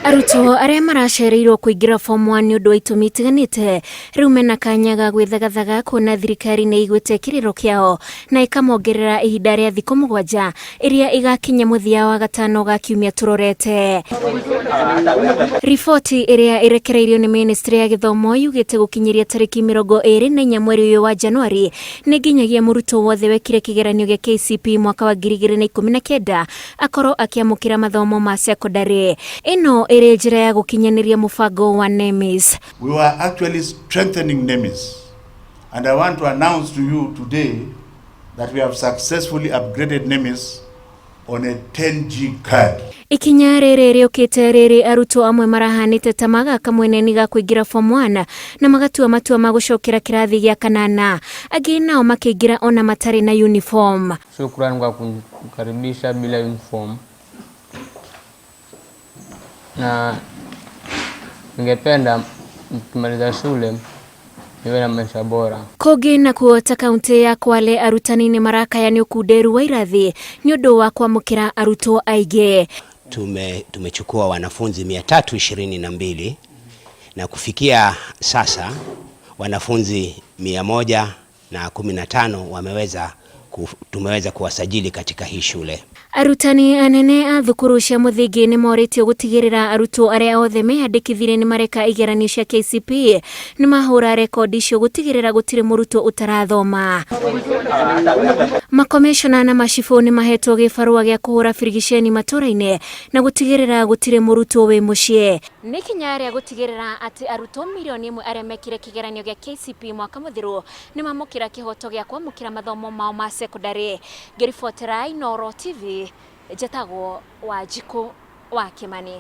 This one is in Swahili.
Arutwo aria maracereirwo kuingira form 1 ni undu wa itumi itiganite riu mena kanya ga gwithagathaga kuona thirikari ni igwite kiriro kiao na ikamongerera ihinda ria thiku mugwanja iria igakinya muthia wa gatano ga kiumia turorete. Riboti iria irekereirio ni Ministry ya Githomo Yugite gukinyiria tariki 24 mweri uyu wa Januari ni nginyagia murutwo wothe wekire kigeranio gia KCPE mwaka wa 2019 akorwo akiamukira mathomo ma secondary. Ino ere njira ya gukinyaniria mubango wa NEMIS. We were actually strengthening NEMIS, and I want to announce to you today that we have successfully upgraded NEMIS on a 10G card. Ikinya riri riukite riri arutwo amwe marahanite tamaga kamweneni ga kuingira form 1 na magatua matua ma gucokera kirathi gia kanana, angi nao makiingira ona matari na uniform. Shukrani kwa kukaribisha bila uniform, na ningependa mkimaliza shule niwe na maisha bora. Kogi na kuota kaunti ya Kwale arutani ni marakaya ni ukuderu wa irathi ni undu wa kwamukira arutwo aige. Tumechukua wanafunzi 322 na kufikia sasa wanafunzi 115 tumeweza kuwasajili katika hii shule. Arutani anene a thukuru cia muthingi ni moritio gutigirira arutwo aria othe meyandikithire ni mareka igeranio cia KCPE ni mahura rekodi icio gutigirira gutire murutwo utarathoma. Makomishona na mashifu ni mahetwo gibarua gia kuhura firigisheni maturaine na gutigirira gutire murutwo we mucie. Ni kinya ria gutigirira ati arutwo milioni 1 aria mekire kigeranio gia KCPE mwaka muthiru ni mamukira kihoto gia kwamukira mathomo mao ma secondary. Ngiribotera Inooro TV, Jatago wa Jiko wa Kimani.